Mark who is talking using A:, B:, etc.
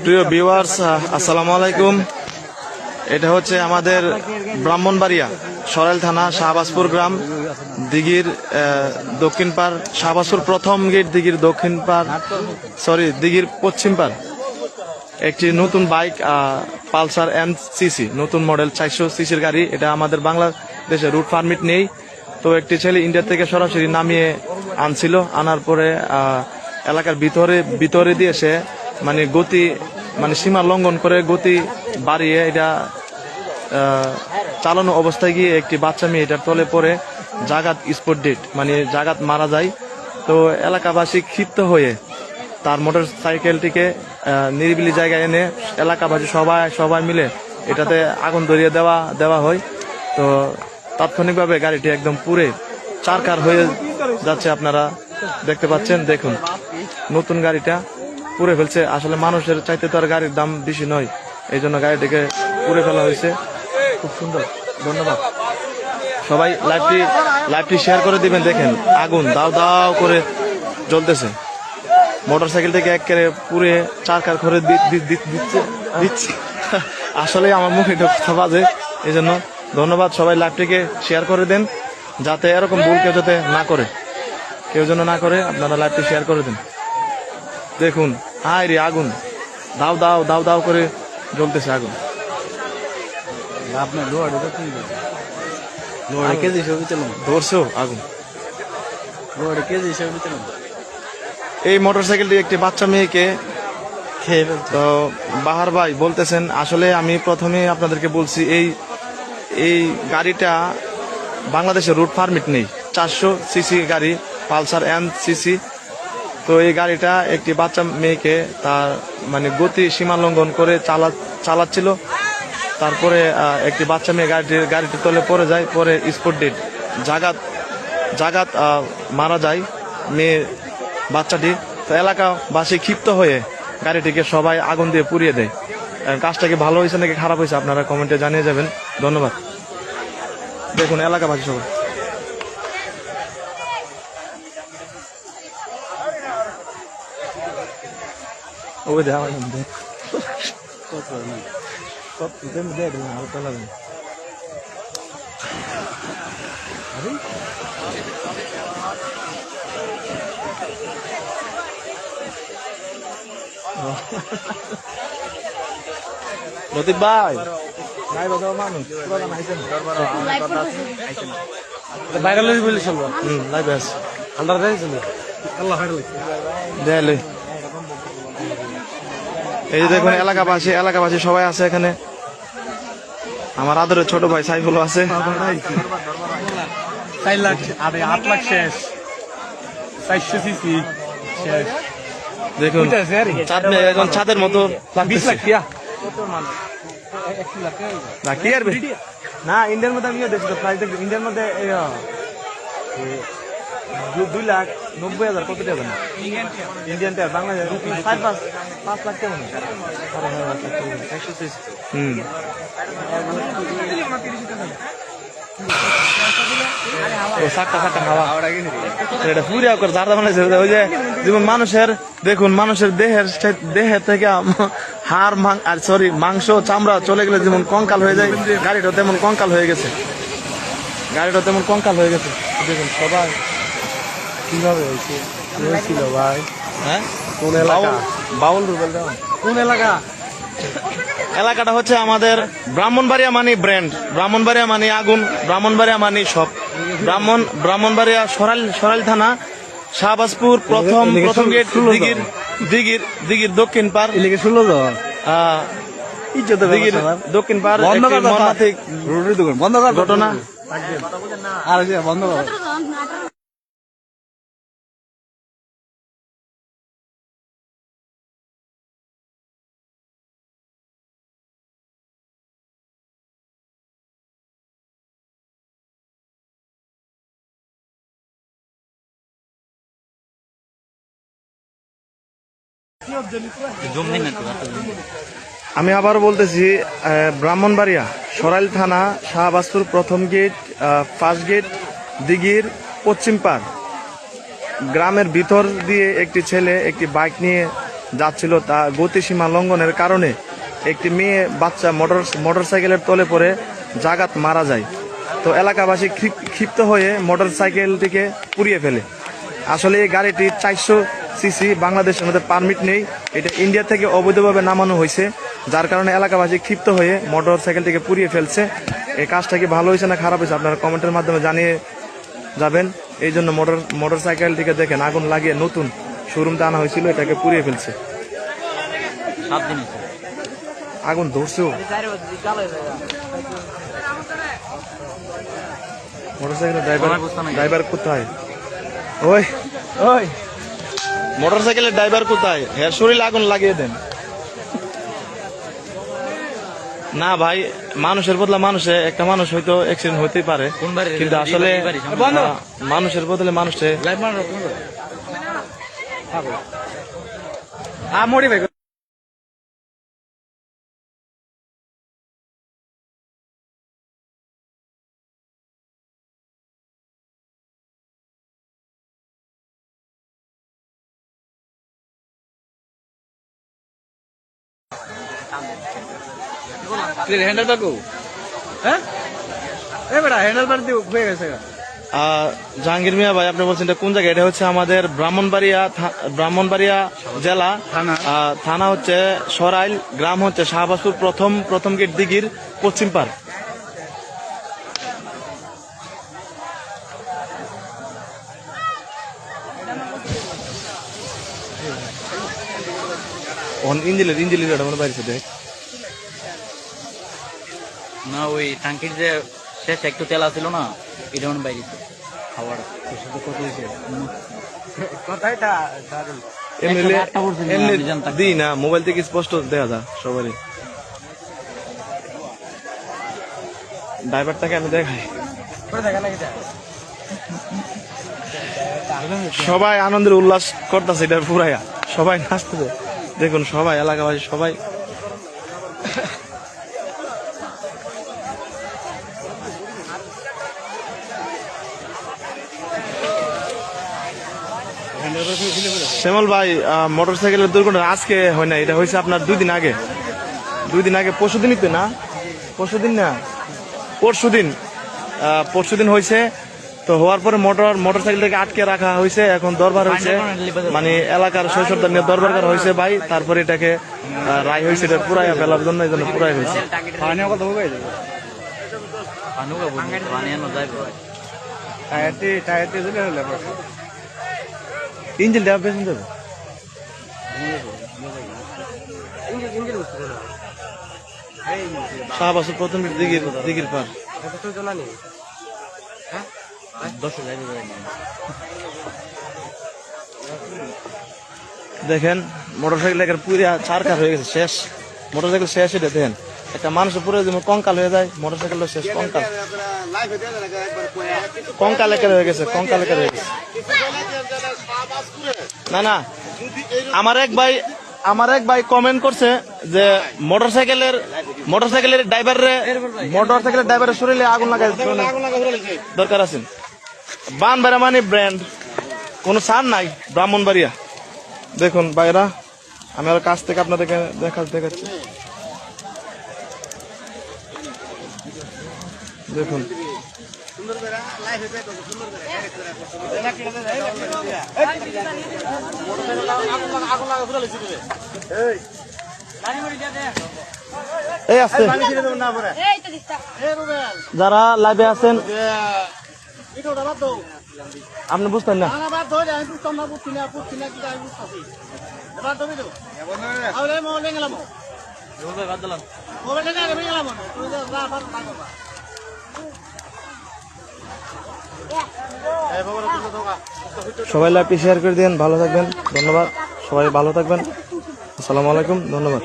A: প্রিয় ভিউয়ার্স, আসসালামু আলাইকুম। এটা হচ্ছে আমাদের ব্রাহ্মণবাড়িয়া সরাইল থানা শাহবাজপুর গ্রাম, দিঘির দক্ষিণ পার, শাহবাজপুর প্রথম গেট, দিঘির দক্ষিণ পার, দিঘির পশ্চিম পার একটি নতুন বাইক পালসার এনসিসি নতুন মডেল 400 সিসির গাড়ি। এটা আমাদের বাংলাদেশে রুট পারমিট নেই, তো একটি ছেলে ইন্ডিয়া থেকে সরাসরি নামিয়ে আনছিল। আনার পরে এলাকার ভিতরে দিয়ে সে গতি সীমা লঙ্ঘন করে গতি বাড়িয়ে এটা চালানো অবস্থায় গিয়ে একটি বাচ্চা মেয়ে এটার তলে পড়ে জাগাত স্পট ডেট জাগাত মারা যায়। তো এলাকাবাসী ক্ষিপ্ত হয়ে তার মোটর সাইকেলটিকে নিরিবিলি জায়গায় এনে এলাকাবাসী সবাই মিলে এটাতে আগুন ধরিয়ে দেওয়া হয়। তো তাৎক্ষণিকভাবে গাড়িটি একদম পুড়ে চারকার হয়ে যাচ্ছে। আপনারা দেখতে পাচ্ছেন, দেখুন নতুন গাড়িটা পুড়ে ফেলছে। আসলে মানুষের চাইতে তো আর গাড়ির দাম বেশি নয়, এই জন্য গাড়িটিকে পুড়ে ফেলা হয়েছে। খুব সুন্দর, ধন্যবাদ। সবাই লাইভটি শেয়ার করে দিবেন। দেখেন আগুন দাও দাও করে জ্বলতেছে, মোটর সাইকেল থেকে একেবারে পুড়ে চারকার করে দিচ্ছে। আসলে আমার মুখে কথা বাজে, এই জন্য ধন্যবাদ। সবাই লাইভটিকে শেয়ার করে দেন, যাতে এরকম ভুল কেউ যাতে না করে আপনারা লাইভটি শেয়ার করে দেন। দেখুন হায় রে, আগুন দাও দাও দাও দাও করে জ্বলতেছে আগুন। ধরছো আগুন। এই মোটর সাইকেলটি একটি বাচ্চা মেয়েকে তো বাহার ভাই বলতেছেন। আসলে আমি প্রথমে আপনাদেরকে বলছি, এই গাড়িটা বাংলাদেশের রুট পারমিট নেই, 400 সিসি গাড়ি পালসার এনসিসি। তো এই গাড়িটা একটি বাচ্চা মেয়েকে তার গতি সীমা লঙ্ঘন করে চালাচ্ছিল। তারপরে একটি বাচ্চা মেয়ে গাড়িটির তলে পড়ে যায়, পরে স্পট ডেট জাগাত মারা যায় মেয়ে বাচ্চাটি। তো এলাকাবাসী ক্ষিপ্ত হয়ে গাড়িটিকে সবাই আগুন দিয়ে পুড়িয়ে দেয়। কাজটা কি ভালো হয়েছে নাকি খারাপ হয়েছে আপনারা কমেন্টে জানিয়ে যাবেন। ধন্যবাদ। দেখুন এলাকাবাসী সবাই। ওই দে লতিফ ভাই নাই বাবা মানুষ ভাইরাল বলে চলবো। লাইভ আছে আন্ডার দেয়। এই যে দেখুন এলাকাবাসী সবাই আছে এখানে। আমার আদরের ছোট ভাই সাইফুল আছে।
B: 4 লাখ 8 লাখ শেষ, 400 সিসি শেষ।
A: দেখুন এখন ছাদের মতো
B: 20 লাখ কিয়া
A: না কি আর না ইন্ডিয়ার মধ্যে আমিও দেখছি তো প্রাইস দেখি ইন্ডিয়ার মধ্যে 2,90,000 কত টাকা না ইন্ডিয়ান টাকা বাংলাদেশ 5 লাখ কেমন মানুষের দেখুন মানুষের দেহের থেকে হাড় মাংস চামড়া চলে গেলে যেমন কঙ্কাল হয়ে যায়, গাড়িটা তেমন কঙ্কাল হয়ে গেছে। দেখুন সবাই কিভাবে হয়েছিল ভাই। হ্যাঁ কোন এলাকা? বাউল রুবেল কোন এলাকা? এলাকাটা হচ্ছে আমাদের ব্রাহ্মণবাড়িয়া ব্র্যান্ড, ব্রাহ্মণবাড়িয়া আগুন, ব্রাহ্মণবাড়িয়া সব। ব্রাহ্মণবাড়িয়া সরাইল থানা শাহবাজপুর প্রথম গেট, দিঘির দক্ষিণ পার, দক্ষিণ পার ঘটনা। বন্ধ আমি আবারও বলতেছি, ব্রাহ্মণবাড়িয়া সরাইল থানা শাহবাজপুর প্রথম গেট, ফার্স্ট গেট, দিঘির পশ্চিম পার গ্রামের ভিতর দিয়ে একটি ছেলে একটি বাইক নিয়ে যাচ্ছিল তা গতিসীমা লঙ্ঘনের কারণে একটি মেয়ে বাচ্চা মোটরসাইকেলের তলে পড়ে জাগাত মারা যায়। তো এলাকাবাসী ক্ষিপ্ত হয়ে মোটরসাইকেলটিকে পুড়িয়ে ফেলে। আসলে এই গাড়িটি 400 সিসি, বাংলাদেশের মধ্যে পারমিট নেই, এটা ইন্ডিয়া থেকে অবৈধভাবে নামানো হয়েছে, যার কারণে এলাকাবাসী ক্ষিপ্ত হয়ে মোটরসাইকেলটিকে পুড়িয়ে ফেলছে। এই কাজটা কি ভালো হয়েছে না খারাপ হয়েছে আপনারা কমেন্টের মাধ্যমে জানিয়ে যাবেন। এই জন্য মোটরসাইকেলটিকে দেখেন আগুন লাগিয়ে নতুন শোরুমতে আনা হয়েছিল, এটাকে পুড়িয়ে ফেলছে। আগুন ধরছেও। মোটরসাইকেলের ড্রাইভার কোথায়? ওই ওই মোটরসাইকেলের ড্রাইভার কোথায়? হ্যাঁ, শরীরে আগুন লাগিয়ে দেন না ভাই। মানুষের বদলে মানুষে একটা মানুষ হয়তো অ্যাক্সিডেন্ট হতেই পারে, কিন্তু আসলে মানুষের বদলে মানুষে
B: হ্যান্ডেলবার কো? হ্যাঁ, এ বেটা হ্যান্ডেলবার দিয়ে হয়ে গেছে।
A: জাহাঙ্গীর মিয়া ভাই, আপনি বলছেন এটা কোন জায়গায়? এটা হচ্ছে আমাদের ব্রাহ্মণবাড়িয়া জেলা, থানা হচ্ছে সরাইল, গ্রাম হচ্ছে শাহবাজপুর, প্রথম গেট দিঘির পশ্চিম পার। ইঞ্জিলের আমার বাড়িতে দেখ
C: না, ওই টাঙ্কির যে শেষ একটু তেলা ছিল না, এটা মনে বাইরে খাওয়ার কত হয়েছে
A: দিই না, মোবাইল থেকে স্পষ্ট দেখা যায় সবারই। ড্রাইভারটাকে আমি দেখাই, সবাই আনন্দের উল্লাস করতেছে, এটা পুরাইয়া সবাই নাচতেছে। দেখুন সবাই এলাকাবাসী সবাই শ্যামল ভাই, মোটরসাইকেলের দুর্ঘটনা আজকে হয় না, এটা হয়েছে আপনার 2 দিন আগে। পরশুদিনই তো না, পরশুদিন হয়েছে। তো হওয়ার পরে মোটরসাইকেলটাকে আটকে রাখা হয়েছে, এখন দরবার হয়েছে, মানে এলাকার শৈশবদের নিয়ে দরবার করা হয়েছে ভাই। তারপরে এটাকে রায় হয়েছে, এটা পুরাইয়া ফেলার জন্য, এই জন্য পুরাই হয়েছে। ইঞ্জিল দেওয়া পেছন দেবে শাহবাজপুর প্রথম দিঘির পার। দেখেন মোটরসাইকেল পুরা চারকার হয়ে গেছে, শেষ মোটরসাইকেল শেষ। এটা দেখেন একটা মানুষের পুরো কঙ্কাল হয়ে যায়, মোটরসাইকেলটা শেষ, কঙ্কাল একের হয়ে গেছে। না, আমার এক ভাই কমেন্ট করছে যে মোটরসাইকেলের ড্রাইভারের শরীরে আগুন লাগাই দরকার আছে। বানবাড়িয়া মানে ব্র্যান্ড, কোনো ছাড় নাই ব্রাহ্মণবাড়িয়া। দেখুন ভাইরা, আমি আর কাছ থেকে আপনাদেরকে দেখাচ্ছি। দেখুন এই আসছে যারা লাইভে আছেন, আপনি বুঝতেন না। সবাই লাইভটি শেয়ার করে দিন, ভালো থাকবেন, ধন্যবাদ। সবাই ভালো থাকবেন, আসসালামু আলাইকুম, ধন্যবাদ।